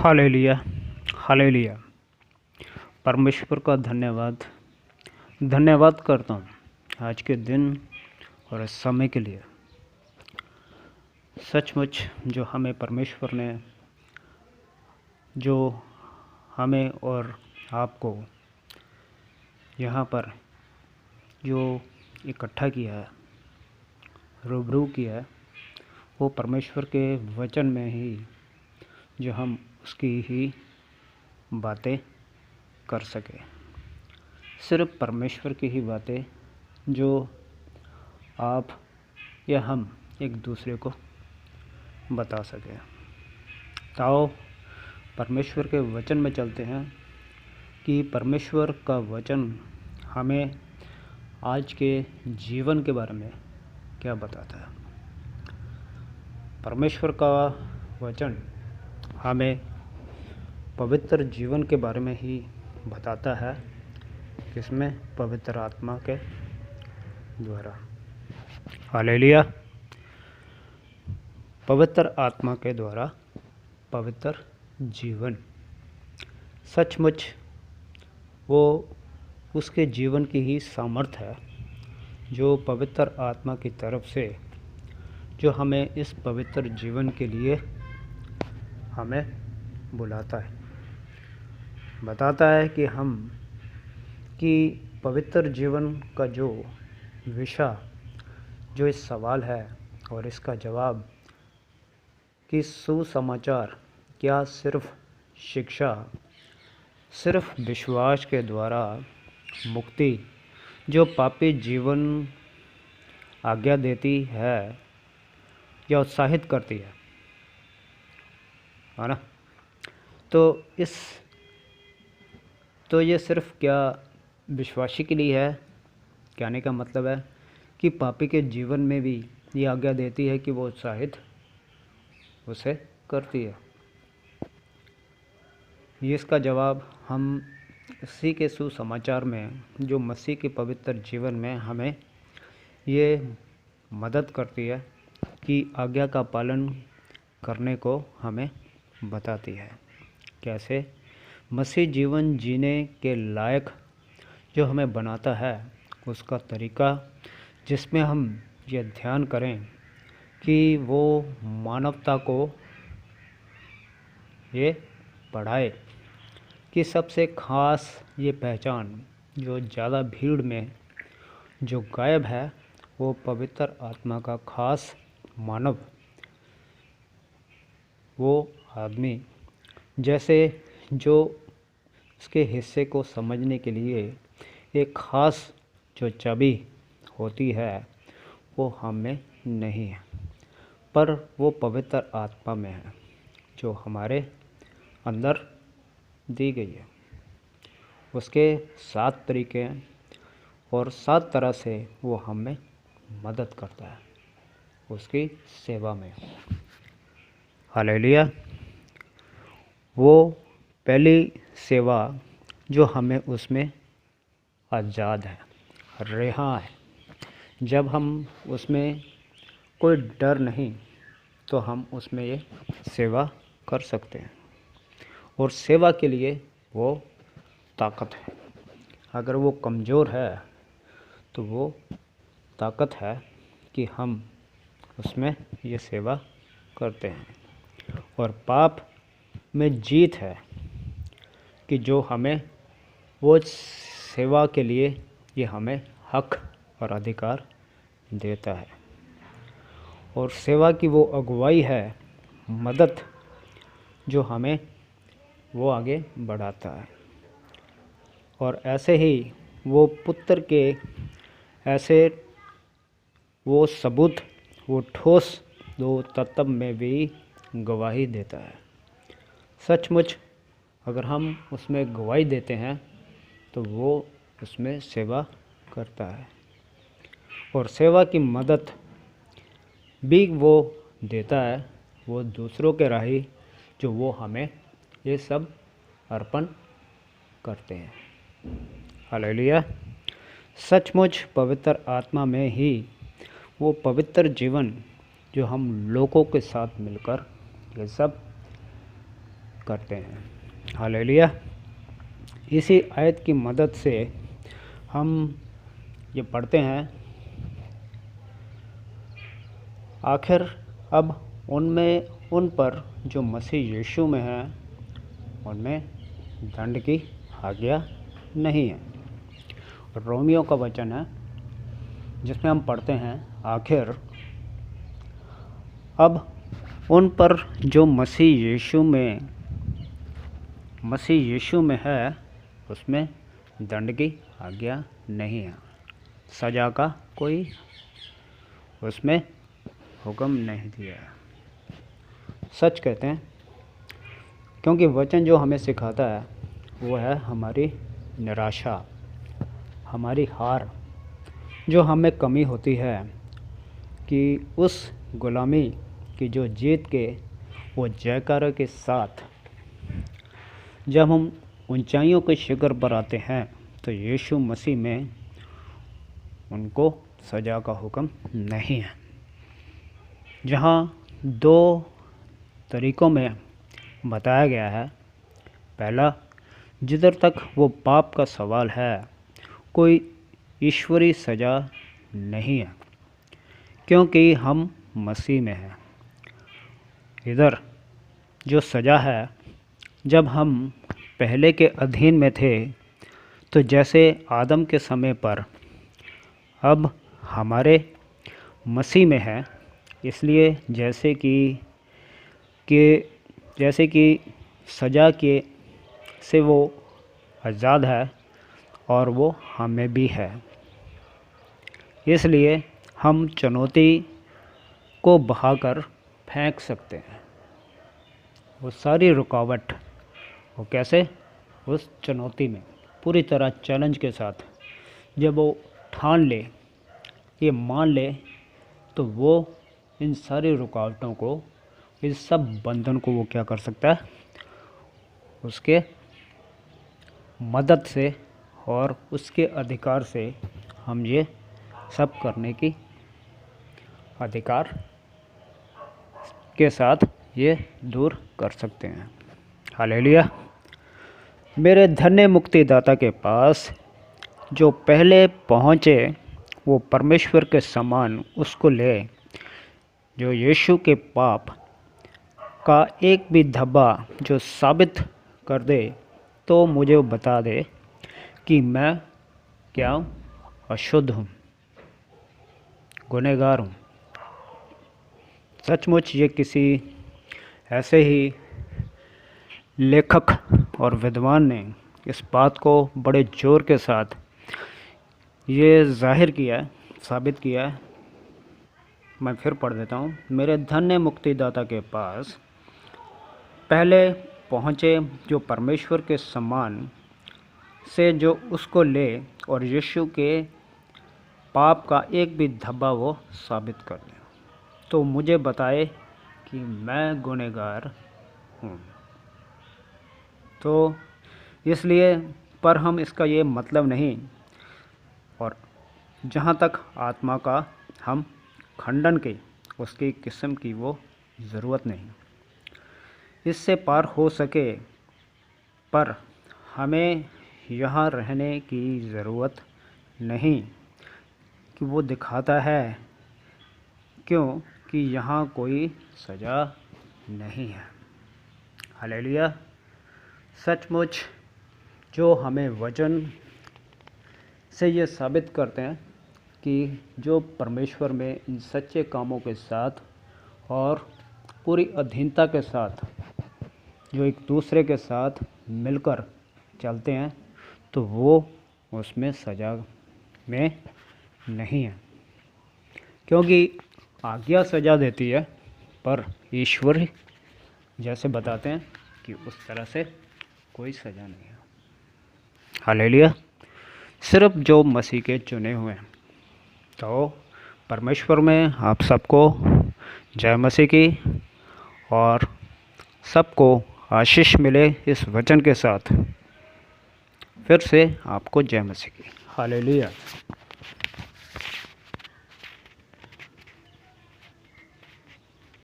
Hallelujah, hallelujah. परमेश्वर का धन्यवाद करता हूँ आज के दिन और इस समय के लिए। सचमुच जो हमें परमेश्वर ने जो हमें और आपको यहाँ पर जो इकट्ठा किया है, रूबरू किया है, वो परमेश्वर के वचन में ही जो हम उसकी ही बातें कर सके। सिर्फ परमेश्वर की ही बातें जो आप या हम एक दूसरे को बता सकें। आओ परमेश्वर के वचन में चलते हैं कि परमेश्वर का वचन हमें आज के जीवन के बारे में क्या बताता है। परमेश्वर का वचन हमें पवित्र जीवन के बारे में ही बताता है, किसमें? पवित्र आत्मा के द्वारा। हालेलुया। पवित्र आत्मा के द्वारा पवित्र जीवन। सचमुच वो उसके जीवन की ही सामर्थ्य है जो पवित्र आत्मा की तरफ से जो हमें इस पवित्र जीवन के लिए हमें बुलाता है, बताता है कि पवित्र जीवन का जो विषय, जो इस सवाल है और इसका जवाब कि सुसमाचार क्या सिर्फ शिक्षा, सिर्फ विश्वास के द्वारा मुक्ति जो पापी जीवन आज्ञा देती है या उत्साहित करती है ना? तो ये सिर्फ क्या विश्वासी के लिए है? कहने का मतलब है कि पापी के जीवन में भी ये आज्ञा देती है कि वो उत्साहित उसे करती है। ये इसका जवाब हम इसी के सुसमाचार में जो मसीह के पवित्र जीवन में हमें ये मदद करती है कि आज्ञा का पालन करने को हमें बताती है। कैसे? मसीह जीवन जीने के लायक जो हमें बनाता है, उसका तरीका जिसमें हम ये ध्यान करें कि वो मानवता को ये पढ़ाए कि सबसे ख़ास ये पहचान जो ज़्यादा भीड़ में जो गायब है, वो पवित्र आत्मा का खास मानव, वो आदमी जैसे जो उसके हिस्से को समझने के लिए एक ख़ास जो चाबी होती है वो हम में नहीं है, पर वो पवित्र आत्मा में है जो हमारे अंदर दी गई है। उसके 7 तरीके हैं और 7 तरह से वो हमें मदद करता है उसकी सेवा में। हालेलुया। वो पहली सेवा जो हमें उसमें आज़ाद है, रिहा है। जब हम उसमें कोई डर नहीं तो हम उसमें ये सेवा कर सकते हैं और सेवा के लिए वो ताकत है। अगर वो कमज़ोर है तो वो ताकत है कि हम उसमें ये सेवा करते हैं। और पाप में जीत है कि जो हमें वो सेवा के लिए ये हमें हक और अधिकार देता है। और सेवा की वो अगुवाई है, मदद जो हमें वो आगे बढ़ाता है। और ऐसे ही वो पुत्र के ऐसे वो सबूत, वो ठोस दो तत्व में भी गवाही देता है। सचमुच अगर हम उसमें गवाही देते हैं तो वो उसमें सेवा करता है और सेवा की मदद भी वो देता है। वो दूसरों के राही जो वो हमें ये सब अर्पण करते हैं। हालेलुया। सचमुच पवित्र आत्मा में ही वो पवित्र जीवन जो हम लोगों के साथ मिलकर ये सब करते हैं। हालेलुया। इसी आयत की मदद से हम ये पढ़ते हैं, आखिर अब उन पर जो मसीह यीशु में है उनमें दंड की आज्ञा नहीं है। रोमियो का वचन है जिसमें हम पढ़ते हैं, आखिर अब उन पर जो मसीह यीशु में है उसमें दंड की आज्ञा नहीं है। सज़ा का कोई उसमें हुक्म नहीं दिया है। सच कहते हैं, क्योंकि वचन जो हमें सिखाता है वो है हमारी निराशा, हमारी हार, जो हमें कमी होती है कि उस गुलामी की जो जीत के वो जयकारों के साथ जब हम ऊंचाइयों के शिखर पर आते हैं तो यीशु मसीह में उनको सज़ा का हुक्म नहीं है। जहाँ 2 तरीक़ों में बताया गया है, पहला, जिधर तक वो पाप का सवाल है कोई ईश्वरीय सज़ा नहीं है क्योंकि हम मसीह में हैं। इधर जो सज़ा है, जब हम पहले के अधीन में थे तो जैसे आदम के समय पर अब हमारे मसीह में है, इसलिए जैसे कि सज़ा के से वो आज़ाद है और वो हमें भी है। इसलिए हम चुनौती को बहाकर फेंक सकते हैं। वो सारी रुकावट, वो कैसे, उस चुनौती में पूरी तरह चैलेंज के साथ जब वो ठान ले, ये मान ले, तो वो इन सारी रुकावटों को, इस सब बंधन को वो क्या कर सकता है, उसके मदद से और उसके अधिकार से हम ये सब करने की अधिकार के साथ ये दूर कर सकते हैं। हालेलुया। मेरे धन्य मुक्तिदाता के पास जो पहले पहुँचे वो परमेश्वर के समान उसको ले, जो यीशु के पाप का एक भी धब्बा जो साबित कर दे, तो मुझे वो बता दे कि मैं क्या हूँ, अशुद्ध हूँ, गुनहगार हूँ। सचमुच ये किसी ऐसे ही लेखक और विद्वान ने इस बात को बड़े ज़ोर के साथ ये जाहिर किया है, साबित किया है। मैं फिर पढ़ देता हूँ। मेरे धन्य मुक्तिदाता के पास पहले पहुँचे जो परमेश्वर के समान से जो उसको ले और यीशु के पाप का एक भी धब्बा वो साबित कर दे, तो मुझे बताए कि मैं गुनहगार हूँ। तो इसलिए पर हम इसका ये मतलब नहीं, और जहाँ तक आत्मा का हम खंडन के उसकी किस्म की वो ज़रूरत नहीं, इससे पार हो सके, पर हमें यहाँ रहने की ज़रूरत नहीं कि वो दिखाता है, क्यों कि यहाँ कोई सज़ा नहीं है। हालेलुया। सचमुच जो हमें वचन से ये साबित करते हैं कि जो परमेश्वर में इन सच्चे कामों के साथ और पूरी अधीनता के साथ जो एक दूसरे के साथ मिलकर चलते हैं, तो वो उसमें सज़ा में नहीं है, क्योंकि आज्ञा सज़ा देती है, पर ईश्वर जैसे बताते हैं कि उस तरह से कोई सज़ा नहीं है। हालेलुया। सिर्फ जो मसीह के चुने हुए हैं। तो परमेश्वर में आप सबको जय मसीह की, और सबको आशीष मिले इस वचन के साथ। फिर से आपको जय मसीह की। हालेलुया।